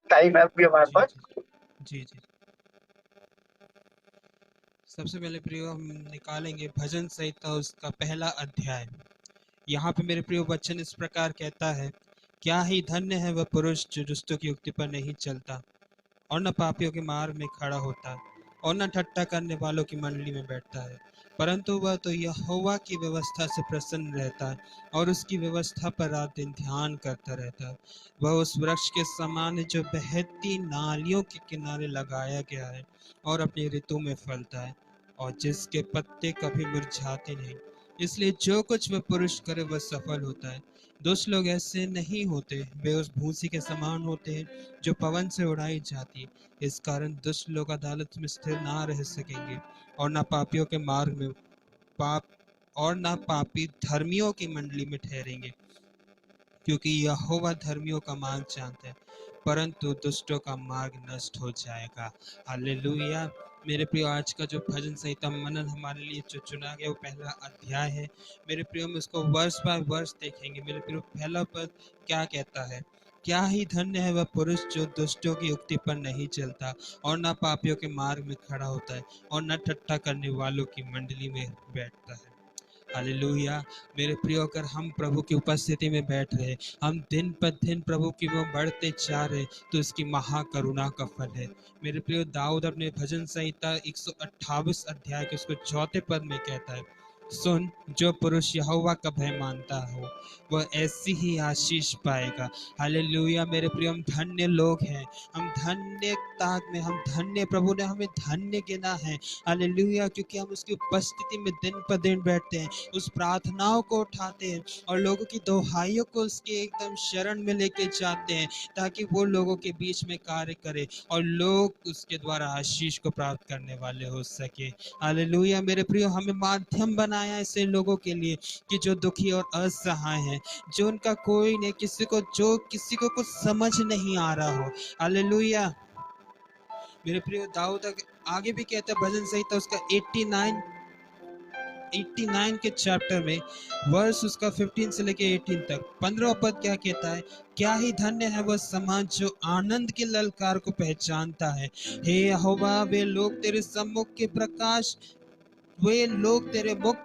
Time है अभी हमारे जी, पास। जी, जी, जी। सबसे पहले प्रियो हम निकालेंगे भजन संहिता उसका पहला अध्याय। यहाँ पे मेरे प्रियो वचन इस प्रकार कहता है, क्या ही धन्य है वह पुरुष जो दुष्टों की युक्ति पर नहीं चलता और न पापियों के मार्ग में खड़ा होता और न ठट्ठा करने वालों की मंडली में बैठता है, परंतु वह तो यहोवा की व्यवस्था से प्रसन्न रहता है और उसकी व्यवस्था पर रात दिन ध्यान करता रहता है। वह उस वृक्ष के समान है जो बहती नालियों के किनारे लगाया गया है और अपनी ऋतु में फलता है और जिसके पत्ते कभी मुरझाते नहीं। इसलिए जो कुछ वह पुरुष करे वह सफल होता है। दुष्ट लोग ऐसे नहीं होते, वे उस भूसी के समान होते हैं जो पवन से उड़ाई जाती है। इस कारण दुष्ट लोग अदालत में स्थिर ना रह सकेंगे और न पापियों के मार्ग में पाप और न पापी धर्मियों की मंडली में ठहरेंगे, क्योंकि यहोवा धर्मियों का मार्ग जानता है परंतु दुष्टों का मार्ग नष्ट हो जाएगा। हालेलुया। मेरे प्रियो, आज का जो भजन संहिता मनन हमारे लिए जो चुना गया वो पहला अध्याय है। मेरे प्रियो, हम इसको वर्ष बाय वर्ष देखेंगे। मेरे प्रियो, पहला पद क्या कहता है? क्या ही धन्य है वह पुरुष जो दुष्टों की युक्ति पर नहीं चलता और न पापियों के मार्ग में खड़ा होता है और न ठट्ठा करने वालों की मंडली में बैठता है। हालेलुया। मेरे प्रियो, अगर हम प्रभु की उपस्थिति में बैठ रहे, हम दिन पर दिन प्रभु की वो बढ़ते जा रहे, तो इसकी महाकरुणा का फल है। मेरे प्रियो, दाऊद अपने भजन संहिता 128 अध्याय के उसको चौथे पद में कहता है, सुन, जो पुरुष यहोवा का भय मानता हो वह ऐसी ही आशीष पाएगा। हालेलुया। मेरे प्रियो, हम धन्य लोग हैं। हम धन्यता में, हम धन्य, प्रभु ने हमें धन्य गिना है। हालेलुया। क्योंकि हम उसकी उपस्थिति में दिन पर दिन बैठते हैं, उस प्रार्थनाओं को उठाते हैं और लोगों की दोहाइयों को उसके एकदम शरण में लेके जाते हैं, ताकि वो लोगों के बीच में कार्य करे और लोग उसके द्वारा आशीष को प्राप्त करने वाले हो सके। हालेलुया। मेरे प्रियो, हमें माध्यम बनाया ऐसे लोगों के लिए कि जो दुखी और असहाय हैं, जो उनका कोई नहीं, जो किसी को कुछ समझ नहीं आ रहा हो। हालेलुया। मेरे प्रियो, दाऊद आगे भी कहता है भजन संहिता उसका 89 के चैप्टर में वर्स उसका 15 से लेके 18 तक 15वां पद क्या कहता है? क्या ही धन्य है वह समाज जो आनंद के ललकार को पहचानता है। हे यहोवा, वे लोग तेरे मुख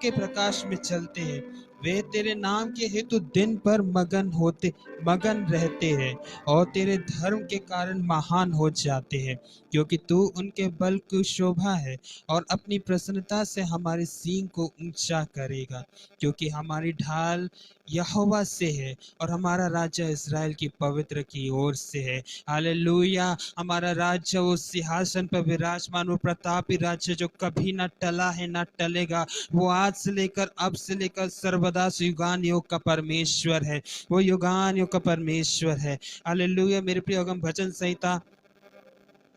के प्रकाश में चलते हैं। वे तेरे नाम के हेतु दिन भर मगन रहते हैं और तेरे धर्म के कारण महान हो जाते हैं, क्योंकि तू उनके बल की शोभा है और अपनी प्रसन्नता से हमारे सींग को ऊंचा करेगा। क्योंकि हमारी ढाल यहोवा से है और हमारा राज्य इज़राइल की पवित्र की ओर से है। हालेलुया। हमारा राज्य वो सिंहासन पर विराजमान, वो प्रतापी राज्य जो कभी न टला है न टलेगा। वो आज से लेकर, अब से लेकर सर्वदा युगान योग का परमेश्वर है। वो युगान योग का परमेश्वर है। हालेलुया। मेरे प्रिय, अगम भजन संहिता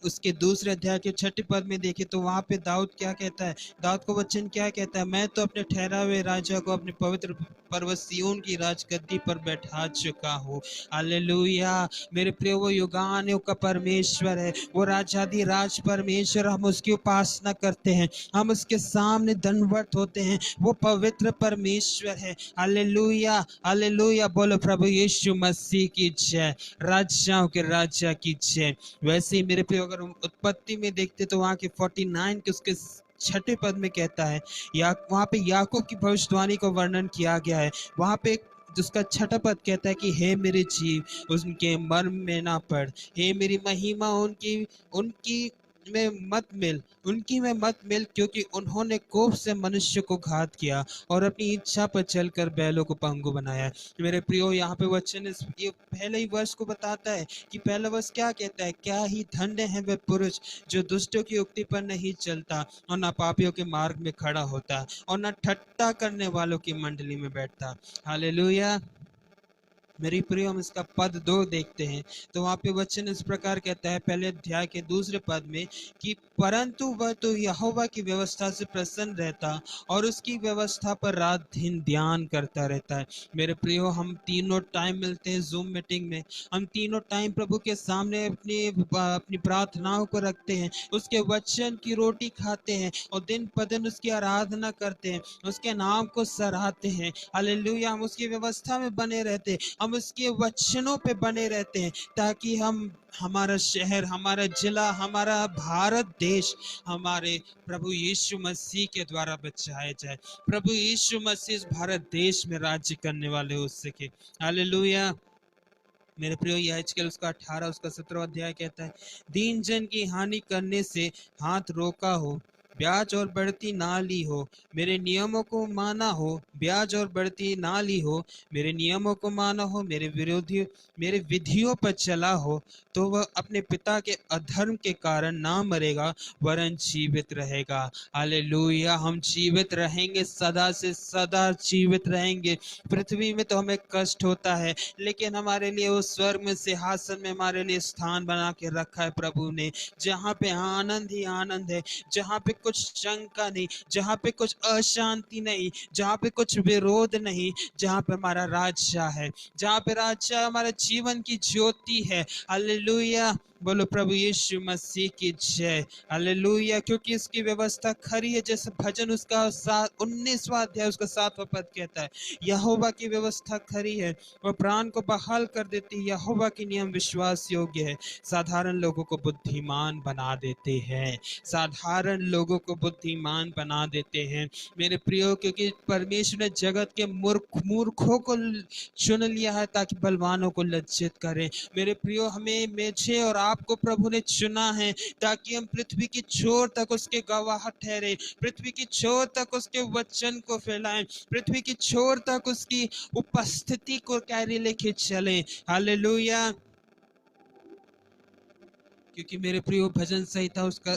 उसके दूसरे अध्याय के 6 पद में देखे तो वहां पे दाऊद क्या कहता है? दाऊद को वचन क्या कहता है? मैं तो अपने ठहरा हुए राजा को अपने पवित्र पर्वत सिय्योन की राजगद्दी पर बैठा चुका हूँ। हालेलुया। मेरे प्रिय, वो युगान युग का परमेश्वर है, वो राजाधिराज परमेश्वर। हम उसकी उपासना करते हैं, हम उसके सामने दंडवत होते हैं। वो पवित्र परमेश्वर है। Hallelujah, hallelujah. बोलो प्रभु यीशु मसीह की जय, राजाओं के राजा की जय। वैसे ही मेरे प्रिय, अगर हम उत्पत्ति में देखते तो वहाँ के 49 के उसके 6 पद में कहता है, या वहाँ पे याकूब की भविष्यवाणी को वर्णन किया गया है। वहाँ पे जिसका 6 पद कहता है कि हे मेरे जीव उनके मर्म में ना पड़, हे मेरी महिमा उनकी उनकी उनकी में मत मिल, क्योंकि उन्होंने कोप से मनुष्य को घात किया और अपनी इच्छा पर चलकर बैलों को पंगु बनाया। मेरे प्रियो, यहाँ पे वचन ये पहले ही वर्ष को बताता है कि पहला वर्ष क्या कहता है? क्या ही धन्य है वह पुरुष जो दुष्टों की युक्ति पर नहीं चलता और न पापियों के मार्ग में खड़ा होता और न ठट्ठा करने वालों की मंडली में बैठता। हालेलुया। मेरी प्रियो, हम इसका पद 2 देखते हैं तो वहाँ पे वचन इस प्रकार कहता है, पहले अध्याय के दूसरे पद में, कि परंतु वह तो यहोवा की व्यवस्था से प्रसन्न रहता और उसकी व्यवस्था पर रात दिन ध्यान करता रहता है। मेरे प्रियो, हम तीनों टाइम मिलते हैं जूम मीटिंग में, हम तीनों टाइम प्रभु के सामने अपनी अपनी प्रार्थनाओं को रखते हैं, उसके वचन की रोटी खाते हैं और दिन पर दिन उसकी आराधना करते हैं, उसके नाम को सराहते हैं। हालेलुया। हम उसकी व्यवस्था में बने रहते हैं, हम उसके वचनों पे बने रहते हैं, ताकि हम, हमारा शहर, हमारा जिला, हमारा भारत देश हमारे प्रभु यीशु मसीह के द्वारा बचाया जाए। प्रभु यीशु मसीह इस भारत देश में राज्य करने वाले हो सके। हालेलुया। मेरे प्रियो, याजकेल उसका 18 उसका 17 अध्याय कहता है, दीन जन की हानि करने से हाथ रोका हो, ब्याज और बढ़ती ना ली हो, मेरे नियमों को माना हो, ब्याज और बढ़ती ना ली हो, मेरे नियमों को माना हो, मेरे विधियों पर चला हो, तो वह अपने पिता के अधर्म के कारण ना मरेगा, वरन जीवित रहेगा। हालेलुया। हम जीवित रहेंगे, सदा से सदा जीवित रहेंगे। पृथ्वी में तो हमें कष्ट होता है, लेकिन हमारे लिए वो स्वर्ग में सिंहासन में हमारे लिए स्थान बना के रखा है प्रभु ने, जहाँ पे आनंद ही आनंद है, जहाँ पे कुछ शंका नहीं, जहाँ पे कुछ अशांति नहीं, जहाँ पे कुछ विरोध नहीं, जहाँ पे हमारा राजा है, जहाँ पे राजा हमारे जीवन की ज्योति है। हालेलुया। बोलो प्रभु यीशु मसीह की जय। हालेलुया। क्योंकि इसकी व्यवस्था खरी है, जैसे भजन उसका 19वां अध्याय उसका 7वां पद कहता है, यहोवा की व्यवस्था खरी है, वह प्राण को बहाल कर देती है, यहोवा की नियम विश्वास योग्य है, साधारण लोगों को बुद्धिमान बना देते हैं, साधारण लोगों को बुद्धिमान बना देते हैं। मेरे प्रियो, क्योंकि परमेश्वर ने जगत के मूर्खों को चुन लिया है ताकि बलवानों को लज्जित करें। मेरे प्रियो, हमें, मुझे और आपको प्रभु ने चुना है ताकि हम पृथ्वी की छोर तक उसके गवाह ठहरे, पृथ्वी की छोर तक उसके वचन को फैलाएं, पृथ्वी की छोर तक उसकी उपस्थिति को कैरी लेके चलें। हालेलुया। क्योंकि मेरे प्रियो, भजन संहिता उसका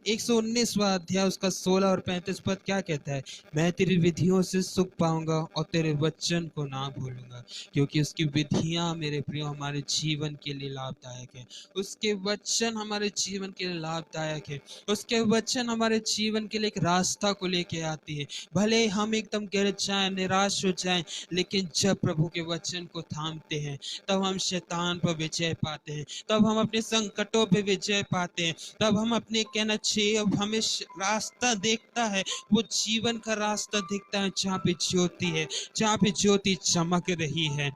119वां अध्याय उसका 16 और 35 पद क्या कहता है, मैं तेरी विधियों से सुख पाऊंगा और तेरे वचन को ना भूलूंगा। क्योंकि उसकी विधियां मेरे प्रियो हमारे जीवन के लिए लाभदायक है, उसके वचन हमारे जीवन के लिए लाभदायक है, उसके वचन हमारे जीवन के लिए एक रास्ता को लेके आती है। भले हम एकदम गिर जाए, निराश हो जाए, लेकिन जब प्रभु के वचन को थामते हैं, तब हम शैतान पर विजय पाते हैं, तब हम अपने संकटों पे विजय पाते हैं, तब हम अपने, कहना चाहिए, अब हमें रास्ता देखता है, वो जीवन का रास्ता दिखता है, जहाँ पे ज्योति है, जहाँ पे ज्योति चमक रही है।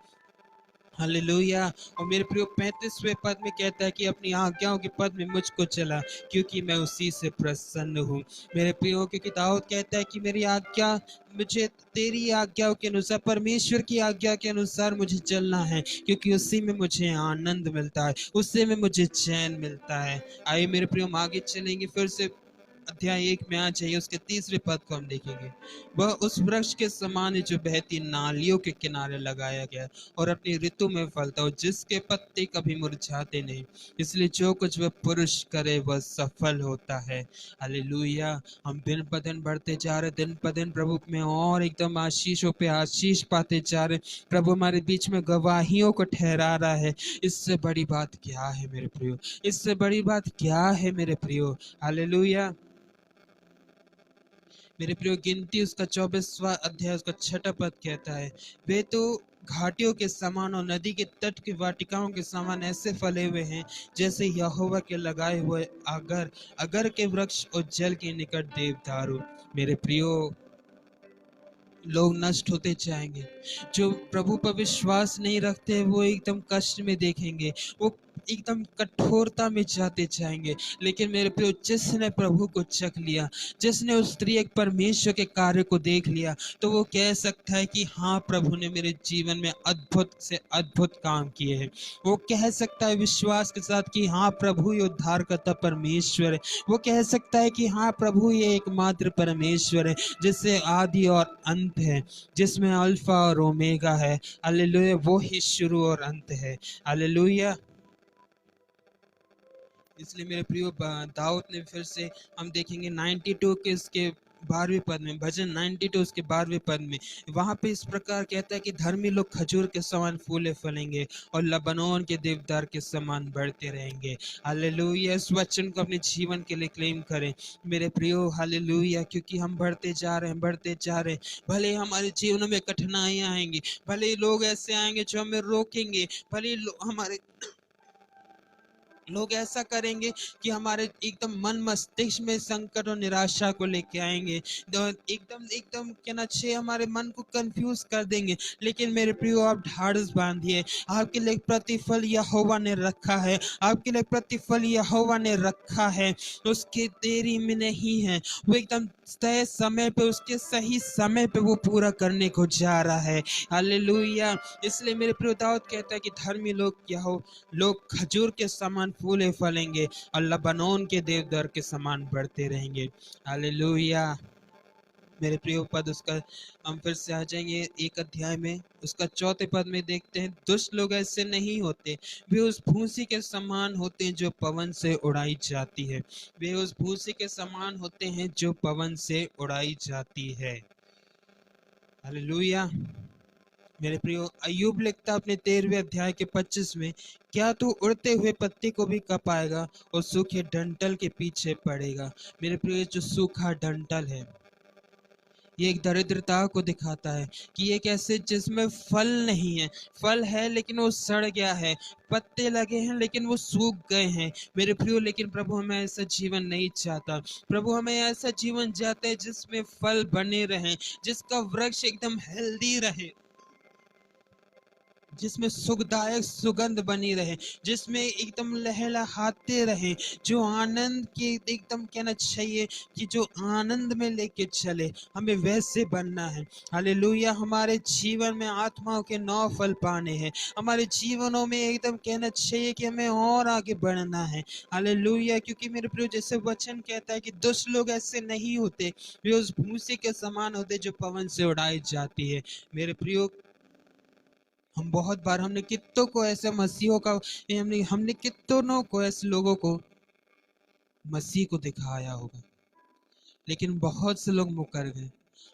हालेलुया। और मेरे प्रियो, 35वें पद में कहता है कि अपनी आज्ञाओं के पद में मुझको चला, क्योंकि मैं उसी से प्रसन्न हूँ। मेरे प्रियो, क्योंकि दाऊद कहता है कि मेरी आज्ञा, मुझे तेरी आज्ञाओं के अनुसार, परमेश्वर की आज्ञा के अनुसार मुझे चलना है, क्योंकि उसी में मुझे आनंद मिलता है, उसी में मुझे चैन मिलता है। आइए मेरे प्रियो, हम आगे चलेंगे, फिर से अध्याय 1 में आ जाइए, उसके 3रे पद को हम देखेंगे। वह उस वृक्ष के समान है जो बहती नालियों के किनारे लगाया गया और अपनी ऋतु में फलता हो, जिसके पत्ते कभी मुरझाते नहीं, इसलिए जो कुछ वह पुरुष करे वह सफल होता है। हालेलुया। हम दिन ब दिन बढ़ते जा रहे, दिन ब दिन प्रभु में और एकदम आशीषों पे आशीष पाते जा रहे। प्रभु हमारे बीच में गवाहियों को ठहरा रहा है। इससे बड़ी बात क्या है मेरे प्रियो, इससे बड़ी बात क्या है मेरे प्रियो। हालेलुया। मेरे प्रियो, गिनती उसका 24वां अध्याय उसका 6वां पद कहता है, वे तो घाटियों के समान और नदी के तट की वाटिकाओं के समान ऐसे फले हुए हैं, जैसे यहोवा के लगाए हुए अगर के वृक्ष और जल के निकट देवदारू। मेरे प्रियो, लोग नष्ट होते जाएंगे, जो प्रभु पर विश्वास नहीं रखते वो एकदम कष्ट में देखेंगे, वो एकदम कठोरता में जाते जाएंगे। लेकिन मेरे प्रियो, जिसने प्रभु को चख लिया, जिसने उस स्त्री एक परमेश्वर के कार्य को देख लिया, तो वो कह सकता है कि हाँ, प्रभु ने मेरे जीवन में अद्भुत से अद्भुत काम किए हैं। वो कह सकता है विश्वास के साथ कि हाँ, प्रभु ये उद्धारकर्ता परमेश्वर है। वो कह सकता है कि हाँ, प्रभु ये एकमात्र परमेश्वर है, जिससे आदि और अंत है, जिसमें अल्फा और ओमेगा है। हालेलुया। वो ही शुरू और अंत है। हालेलुया। इसलिए मेरे प्रियो, दाऊद ने फिर से, हम देखेंगे 92 के इसके 12वें पद में, भजन 92 उसके 12वें पद में, वहां पे इस प्रकार कहता है कि धर्मी लोग खजूर के समान फूले फलेंगे और लबनोन के देवदार के समान बढ़ते रहेंगे। हालेलुया। इस वचन को अपने जीवन के लिए क्लेम करें मेरे प्रियो। हालेलुया। क्योंकि हम बढ़ते जा रहे हैं, बढ़ते जा रहे हैं। भले हमारे जीवन में कठिनाइयां आएंगी, भले लोग ऐसे आएंगे जो हमें रोकेंगे, भले हमारे लोग ऐसा करेंगे कि हमारे एकदम मन मस्तिष्क में संकट और निराशा को लेके आएंगे, एकदम एकदम कहना चाहिए हमारे मन को कंफ्यूज कर देंगे। लेकिन मेरे प्रियो, आप ढाढ़स बांधिए, आपके लिए प्रतिफल यहोवा ने रखा है, आपके लिए प्रतिफल यहोवा ने रखा है, उसकी देरी में नहीं है, वो एकदम तय समय पे, उसके सही समय पे वो पूरा करने को जा रहा है। हालेलुया। इसलिए मेरे प्रियो, दाऊद कहता है कि धर्मी लोग खजूर के समान फूले फलेंगे और लबानोन के देवदार के समान बढ़ते रहेंगे। हालेलुया। मेरे प्रिय पद उसका, हम फिर से आ जाएंगे एक अध्याय में, उसका चौथे पद में देखते हैं, दुष्ट लोग ऐसे नहीं होते, वे उस भूसी के समान होते हैं जो पवन से उड़ाई जाती है। वे उस भूसी के समान होते हैं जो पवन से उड़ाई जाती है। हालेलुया। मेरे प्रियो, अय्यूब लिखता अपने 13वें अध्याय के 25 में, क्या तू उड़ते हुए पत्ते को भी कपाएगा और सूखे डंठल के पीछे पड़ेगा। मेरे प्रियो, जो सूखा डंठल है, ये एक दरिद्रता को दिखाता है कि एक ऐसे जिसमें फल नहीं है, फल है लेकिन वो सड़ गया है, पत्ते लगे हैं लेकिन वो सूख गए हैं। मेरे प्रियो, लेकिन प्रभु हमें ऐसा जीवन नहीं चाहता। प्रभु हमें ऐसा जीवन चाहता है जिसमें फल बने रहें, जिसका वृक्ष एकदम हेल्दी रहे, जिसमें सुखदायक सुगंध बनी रहे, जिसमें एकदम लहलहाते रहे, जो आनंद के एकदम कहना चाहिए कि जो आनंद में लेके चले, हमें वैसे बनना है। हालेलुया। हमारे जीवन में आत्माओं के 9 फल पाने हैं, हमारे जीवनों में एकदम कहना चाहिए कि हमें और आगे बढ़ना है। हालेलुया। क्योंकि मेरे प्रिय, जैसे वचन कहता है कि दुष्ट लोग ऐसे नहीं होते, वे उस भूसी के समान होते जो पवन से उड़ाई जाती है। मेरे प्रियो, हम बहुत बार, हमने कितनों को ऐसे मसीहों का, हमने हमने कितनों को ऐसे लोगों को मसीह को दिखाया होगा, लेकिन बहुत से लोग मुकर गए।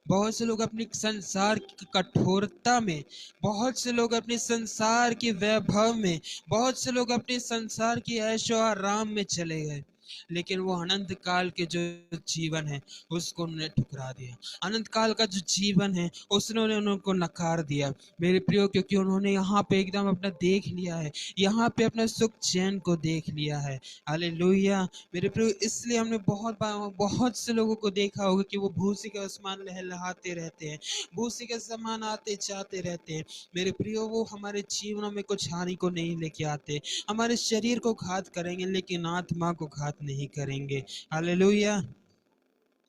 बहुत से लोग अपनी संसार की कठोरता में, बहुत से लोग अपने संसार के वैभव में, बहुत से लोग अपने संसार की ऐशो आराम में चले गए, लेकिन वो अनंत काल के जो जीवन है उसको उन्होंने ठुकरा दिया। अनंत काल का जो जीवन है उसने उनको नकार दिया। मेरे प्रियो, क्योंकि उन्होंने यहाँ पे एकदम अपना देख लिया है, यहाँ पे अपने सुख चैन को देख लिया है। हालेलुया। मेरे प्रियो, इसलिए हमने बहुत से लोगों को देखा होगा कि वो भूसी के आसमान लहलहाते रहते हैं, भूसी के समान आते जाते रहते हैं। मेरे प्रियो, वो हमारे जीवनों में कुछ हानि को नहीं लेके आते, हमारे शरीर को घात करेंगे लेकिन आत्मा को घात नहीं करेंगे। हालेलुया।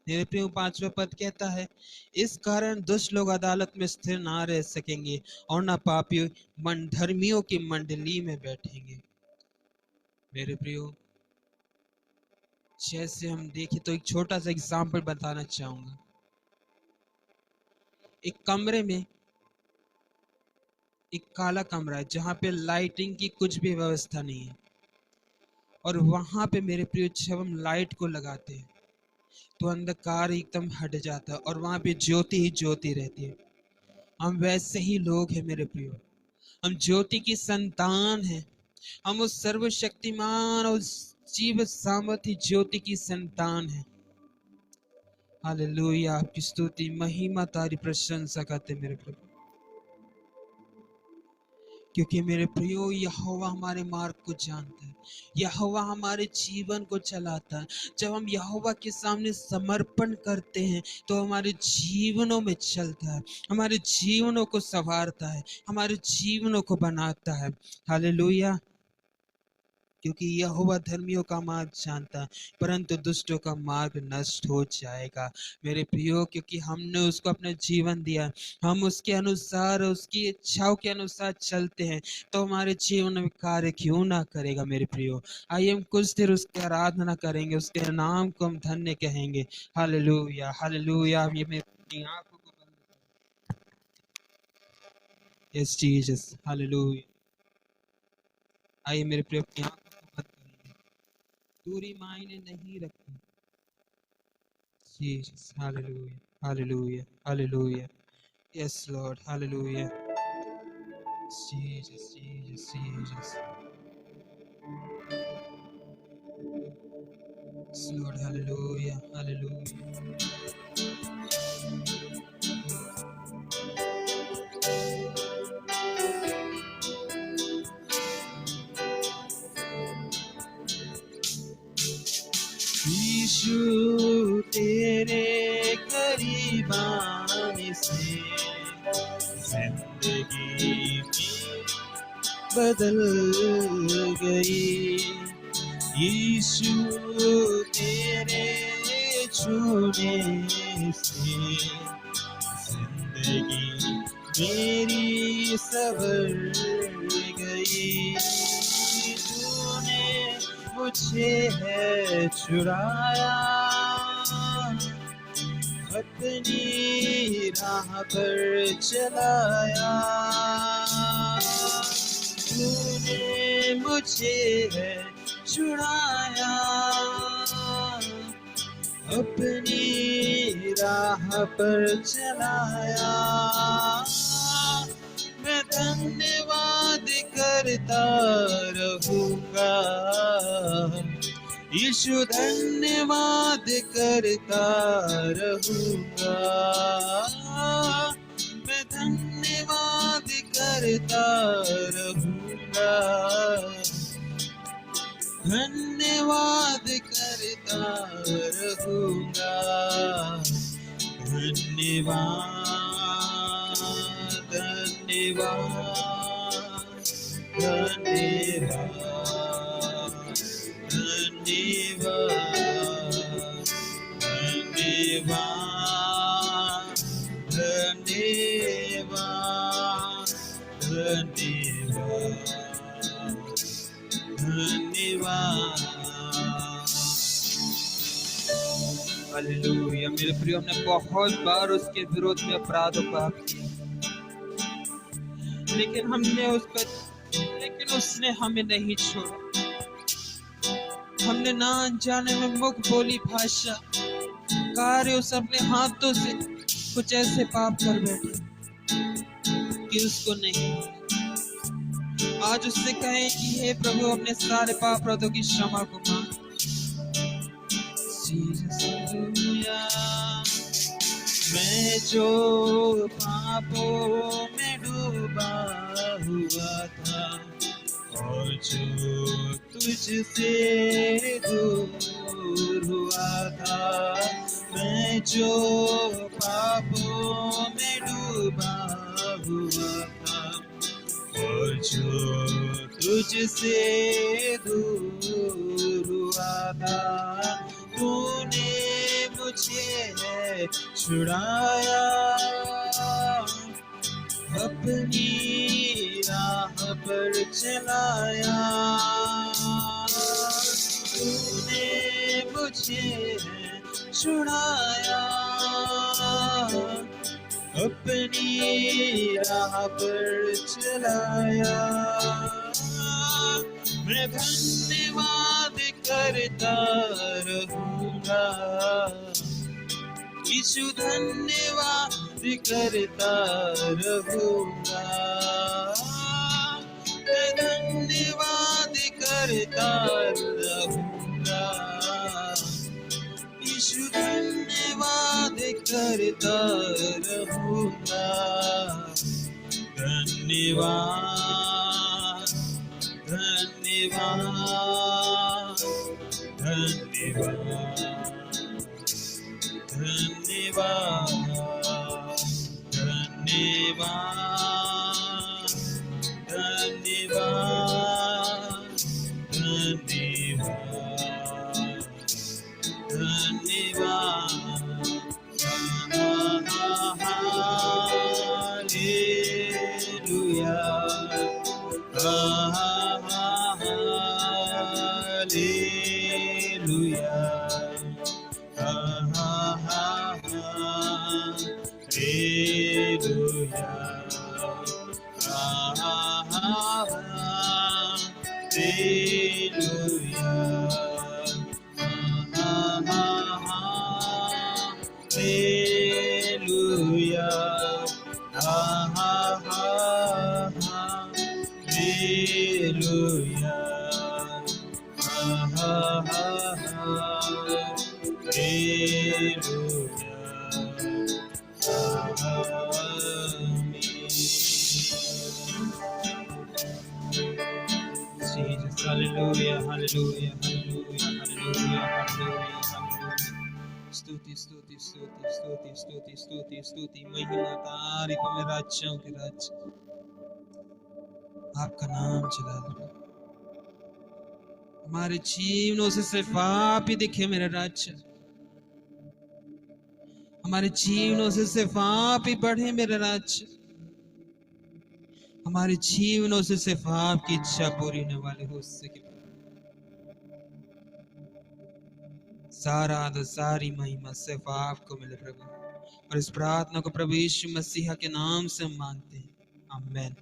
मेरे प्रियो, 5वां पद कहता है, इस कारण दुष्ट लोग अदालत में स्थिर ना रह सकेंगे और ना पापी मन धर्मियों की मंडली में बैठेंगे। मेरे प्रियो, जैसे हम देखें तो एक छोटा सा एग्जाम्पल बताना चाहूंगा। एक कमरे में, एक काला कमरा है जहाँ पे लाइटिंग की कुछ भी व्यवस्था नहीं है, और वहां पे मेरे प्रिय, जब हम लाइट को लगाते हैं तो अंधकार एकदम हट जाता है और वहां पे ज्योति ही ज्योति रहती है। हम वैसे ही लोग हैं मेरे प्रियो, हम ज्योति की संतान हैं, हम उस सर्वशक्तिमान और जीव सामर्थ्य ज्योति की संतान हैं। हालेलुया। आपकी स्तुति महिमा तारी प्रशंसा करते मेरे प्रभु, क्योंकि मेरे प्रियो, यहोवा हमारे मार्ग को जानता है, यहोवा हमारे जीवन को चलाता है। जब हम यहोवा के सामने समर्पण करते हैं तो हमारे जीवनों में चलता है, हमारे जीवनों को संवारता है, हमारे जीवनों को बनाता है। हालेलुया। क्योंकि यहोवा धर्मियों का मार्ग जानता है, परंतु दुष्टों का मार्ग नष्ट हो जाएगा। मेरे प्रियो, क्योंकि हमने उसको अपना जीवन दिया, हम उसके अनुसार, उसकी इच्छाओं के अनुसार चलते हैं, तो हमारे जीवन में कार्य क्यों ना करेगा। मेरे प्रियो, आइए हम कुछ देर उसकी आराधना करेंगे, उसके नाम को हम धन्य कहेंगे। Hallelujah, hallelujah. ये मेरी आंखों को बंद, यस जीसस, हालेलुया। आइए मेरे प्रियो, अपनी आंखों को बंद करेंगे, दूरी मायने नहीं रखती। Jesus, hallelujah, hallelujah, hallelujah. Yes, Lord, hallelujah. Jesus, Jesus, Jesus. Yes, Lord, hallelujah, hallelujah. यीशु तेरे करीब आने से जिंदगी बदल गई। यीशु तेरे छूने से जिंदगी मेरी सवर गई। तूने मुझे है छुड़ाया, अपनी राह पर चलाया। तूने मुझे है छुड़ाया, अपनी राह पर चलाया। मैं धन्यवाद करता रहूँगा, यीशु धन्यवाद करता रहूँगा। मैं धन्यवाद करता रहूँगा, धन्यवाद करता रहूँगा। धन्यवाद धन्यवाद धन्यवाद धन्यवाद धन्यवाद धन्यवाद धन्यवाद धन्यवाद। हालेलुया। मेरे प्रियो, हमने बहुत बार उसके विरोध में अपराध और पाप किया, लेकिन उसने हमें नहीं छोड़ा। हमने ना अनजाने में मुख बोली भाषा कार्य उस अपने हाथों से कुछ ऐसे पाप कर बैठे कि उसको नहीं। आज उससे कहें कि हे प्रभु, अपने सारे पाप अपराधों की क्षमा को मांग। मैं जो पापों में डूबा हुआ था और जो तुझसे दूर हुआ था, मैं जो पापों में डूबा हुआ था और जो तुझसे दूर हुआ था, तूने मुझे है छुड़ाया, अपनी राह पर चलाया। तूने मुझे है छुड़ाया, अपनी राह पर चलाया। मैं धन्यवाद करता रहूँगा, यीशु धन्यवाद करता रहूँगा। मैं धन्यवाद करता रहूँगा, यीशु धन्यवाद करता रहूँगा। धन्यवाद धन्यवाद धन्यवाद धन्यवाद धन्यवाद धन्यवाद धन्यवाद धन्यवाद। Hallelujah hallelujah hallelujah Jesus, hallelujah, hallelujah, hallelujah, hallelujah, hallelujah, hallelujah. स्तुति स्तुति स्तुति स्तुति स्तुति स्तुति स्तुति महिमा तारीफ में राज्यों के राज्य आपका नाम चला लो। हमारे जीवनों से सिर्फ आप ही दिखे मेरे राज्य, हमारे जीवनों से सिर्फ आप ही बढ़े मेरे राज्य, हमारे जीवनों से सिर्फ आपकी इच्छा पूरी होने वाली हो सके। सारा आदर सारी महिमा सिर्फ आपको मिले प्रभु, और इस प्रार्थना को प्रभु यीशु मसीहा के नाम से हम मांगते हैं, आमेन।